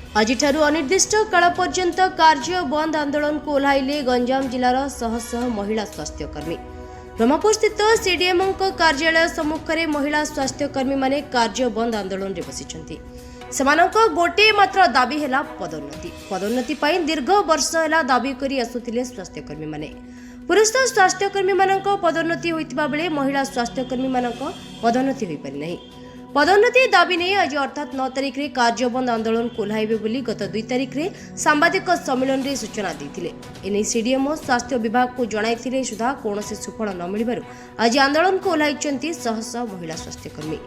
आज अनिर्दिष्ट काल पर्यंत कार्य बंद आंदोलन को ओह्लाइले गंजाम जिलार शह शह महिला स्वास्थ्यकर्मी। ब्रह्मपुर स्थित सीडीएमओ कार्यालय सम्मुख में महिला स्वास्थ्यकर्मी माने कार्य बंद आंदोलन रे बसिछंती। सेमानक गोटे मात्र दाबी है पदोन्नति पाई दीर्घ वर्ष है दाबी करी आसुथिले स्वास्थ्यकर्मी माने। पुरुष स्वास्थ्यकर्मी मानक पदोन्नति होइतिबा बेले महिला स्वास्थ्यकर्मी मानक पदोन्नति होई पारि नाही। पदोन्नति दाबी नहीं आज अर्थात 9 तारिख रे कार्य बंद आंदोलन कोल्हाइबे बोली गत 2 तारिख रे सांबादिक सम्मेलन रे सूचना देथिले। एने सीडीएमओ स्वास्थ्य विभाग को जणाइथिले सुधा कोनोसी सुफल न मिलिबारु आज आंदोलन को ओह्लाइचंती शह शह महिला स्वास्थ्यकर्मी।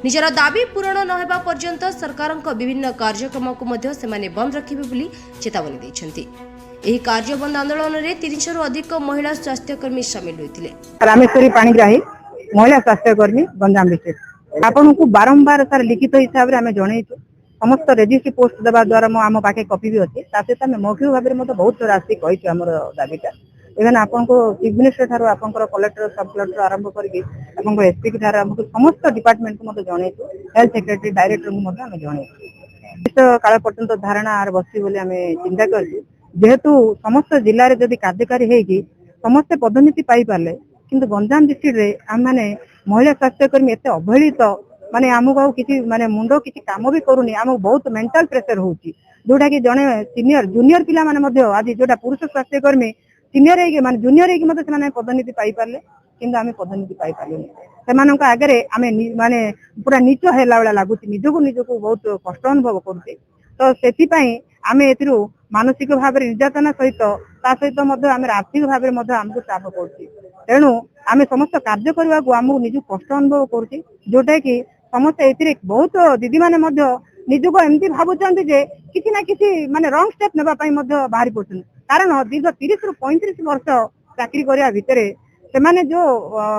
निजर दाबी पूरण न हेबा पर्यंत सरकारक विभिन्न कार्यक्रम को मध्य सेमाने बंद रखिबे बोली चेतावनी दैछंती। एही कार्य बंद आंदोलन रे 300 रु अधिक महिला स्वास्थ्यकर्मी शामिल होइथिले। रामेश्वरी पाणिग्राही महिला स्वास्थ्यकर्मी गंजाम डिस्ट्रिक्ट आपन को बारंबार सर लिखित हिसाब रे हमें जणैछु समस्त रजिस्ट्री पोस्ट देबा द्वारा मो आम पाखे कॉपी भी अछि तासे तमे मौखिक भाबे रे मते बहुत राशि कहिछु हमर दाबीटा इवन आपन को चीफ मिनिस्टर थारो आपन को कलेक्टर सब कलेक्टर आरंभ करके आपन को एसपी थारो हम समस्त डिपार्टमेंट को मते जणैछु हेल्थ सेक्रेटरी डायरेक्टर को मते हमें जणैछु इस काल पर्यंत धारणा आर बसी बोली हमें चिंता करछु जेहेतु समस्त जिल्ला रे जदि कार्यकारी हे कि समस्त पदोन्नति पाई पाले किंतु गंजाम डिस्ट्रिक्ट रे हम माने महिला स्वास्थ्यकर्मी एते अवहेलित माने आमको किसी माने मुंडो किसी काम भी करूनी आमको बहुत मेंटल प्रेशर होची जोटा कि जने सीनियर जूनियर पिला माने मध्य आज जोटा पुरुष स्वास्थ्यकर्मी सीनियर हे माने जूनियर हे मते माने पदोन्नति पाई पारले किंतु आमे पदोन्नति पाई पारले सेमानक आगरे आमे माने पूरा नीच हेला वाला लागुची निजको बहुत कष्ट अनुभव करूचे तो सेति पई आमे एतिरु मानसिक भाव निर्यातना सहित ता सहित मध्य आमे आर्थिक भाव आमको चाप पड़ुची तेणु आमे समस्त कार्य करबा को आमको निज कष्ट अनुभव करूची जोटा कि समस्त एतिरे बहुत दीदी माने मध्य निजको एमती भाबुचंती जे किछि ना किछि माने रॉन्ग स्टेप नेबा पई मध्य बाहरी पड़छन कारण दीर्घ 30 रु 35 वर्ष चाकरी करिया भितरे सेमाने जो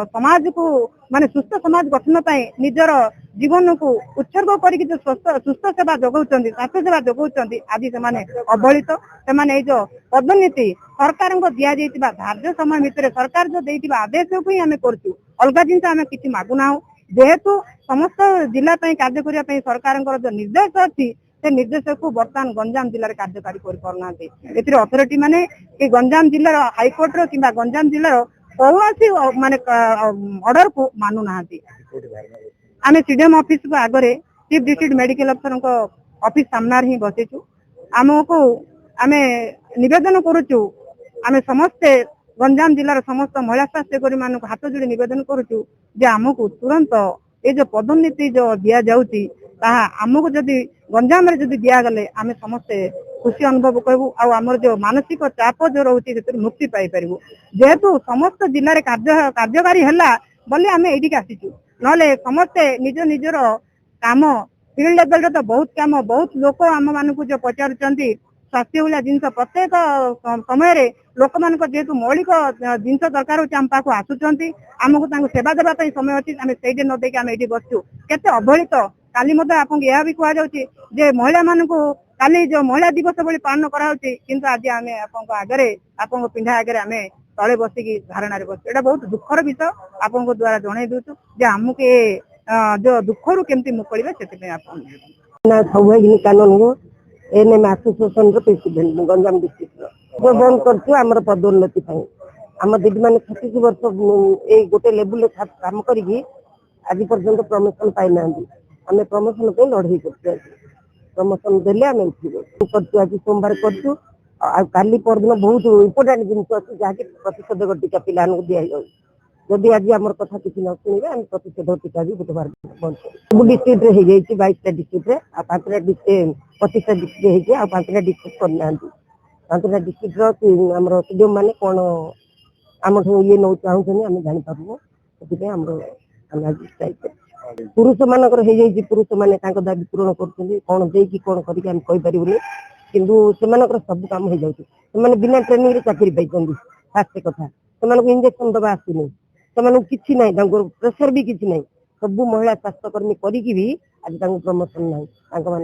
समाज को माने सुस्थ समाज गठन पई निजर जीवन को उत्सर्ग करके जो सुस्थ सेवा जगाउचंती स्वास्थ्य सेवा जगाउचंती आज सेमाने अवहेलित सेमाने ए जो पदोन्नति सरकार को दिया जाइतिबा धार्य समय भितर सरकार जो देइतिबा आदेश को ही हमें करछु अलगा जिंस हमें किछि मागु ना जेहेतु समस्त जिला पई कार्य करिया पई सरकार जो निर्देश अछि से निर्देश को वर्तमान गंजाम जिल्ला रे कार्यकारी करि परना दे एतिर अथॉरिटी माने कि गंजाम जिल्ला रो हाई कोर्ट रो किबा गंजाम जिल्ला रो कौनसी माने ऑर्डर को मानु नाहती आमे सीडीएम ऑफिस को आगरे चीफ डिस्ट्रिक्ट मेडिकल अफसर को ऑफिस सामने ही बसेछु आमको आमे निवेदन करूछु आमे समस्त गंजाम जिल्ला रो समस्त महिला स्वास्थ्यकर्मी मान हाथ जोड़ी निवेदन करूछु जे आमको तुरंत ये जो पदोन्नति जो दिया जाउची ताहा आमको जदि गंजाम रे जदि दिया गले आमे समस्त खुशी अनुभव करबू आ हमर जो मानसिक चाप जो रहउची से मुक्ति पाई परबू जेहेतु समस्त जिल्ला रे कार्यकारी हला बोले आमे एडी आसीछु नले समस्त निज निजर काम फील्ड लेवल रे तो बहुत काम बहुत लोक आम मान को जो पचारुचंती स्वास्थ्य वाला जिनस प्रत्येक समय रे लोक मान को जेतु मौलिक जिनस दरकार होची हम पाको आसुचंती हमको तांको सेवा देबा पई समय अछि आमे सेइडे न देके आमे एडी बसछु केते अवहेलित काली मते आपन यह भी कहा जाउची जे महिला मान को काली जो महिला दिवस बोली पालन करा होची किंतु आज आमे आपन को आगरे आपन को पिंढा आगरे आमे तळे बसी की धारणा रे बस एटा बहुत दुखर विषय आपन को द्वारा जणाई दोछु जे हमके जो दुखरु केमती मुकळिबे सेति पे आपन ना सौभाग्य कानून को एनएम एसोसिएशन रो प्रेसिडेंट गंजाम डिस्ट्रिक्ट रो बंद करछु हमर पदोन्नति पई हम दीदी माने 36 वर्ष ए गोटे लेवल रे काम करिकी आज पर्यंत प्रमोशन पाइ नांदी हमें प्रमोशन पे लड़ाई करछु प्रमोशन देले हमें करछु आज सोमवार करछु आ काली परदिन बहुत इम्पोर्टेंट जिनिस अछि जाके प्रतिषेधक टीका पिलान को दिया जाउ जदि आज हमर कथा किछि न सुनिबे हम प्रतिषेधक टीका भी बुधवार बंद सब डिस्ट्रिक्ट रे हे जाई 22 डिस्ट्रिक्ट रे आ 5 डिस्ट्रिक्ट 25 डिस्ट्रिक्ट हे जे आ 5 डिस्ट्रिक्ट कर नांदी 5 डिस्ट्रिक्ट रो हमर जो माने कोन हम ये न चाहू छनी हम जानि पाबो सेति हम आज स्ट्राइक पुरुष मानकर हे जाई पुरुष माने तांको दाबी पूर्ण करछन कोन देई कि कोन करी हम कहि परिबुनी किंतु सेमानकर सब काम हो जाउची सेमाने बिना ट्रेनिंग रे चाकरी पाइछंदी फास्ट कथा सेमानको इंजेक्शन दबा आसी नै सेमानको किछि नै तांको प्रेशर भी किछि नै सब महिला स्वास्थ्यकर्मी करी कि भी आज तांको प्रमोशन नै तांको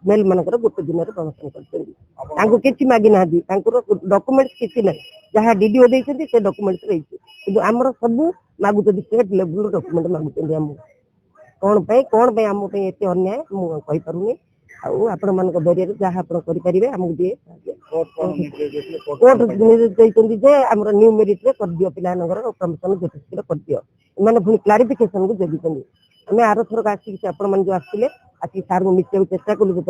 मेल मानकर गोटे दिन रे प्रमोशन करछंदी तांको किछि मागी नादी तांको डॉक्यूमेंट्स किछि नै जहा डीडीओ देइछंदी से डॉक्यूमेंट्स रहिछि किंतु हमर सब मागुछंदी स्टेट लेवल डॉक्यूमेंट मागुछंदी हम कोन पे हम पे एते अन्याय मु कहि परुनी आपण मान जरिए जहाँ आप करेंगे आमको दिए कोर्ट निर्देश देते जे आम न्यू मेरिट कर दियो पिलानगर प्रमोशन जेते शीघ्र कर दियो मैंने पुणी क्लारिफिकेशन को जगिଛନ୍ତି आम आर थरक आसिक आपण मैंने जो आसते आसिक सार को मिसेक चेष्टा कलु जो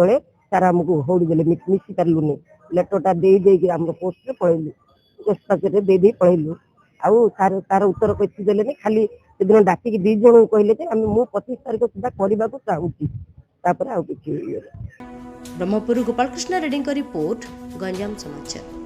सार आमको हौड़ी देले मिसी पार्लुनि लेटरटा देकी आम पोस्ट पलैलु पोस्ट दे पलैलु आउ सार तार उत्तर किसी देले खाली से डाकिक 2 जन कहले मु 25 तारीख सुधा करने को चाहूँगी ब्रह्मपुर गोपालकृष्ण रेड्डी रिपोर्ट गंजाम समाचार।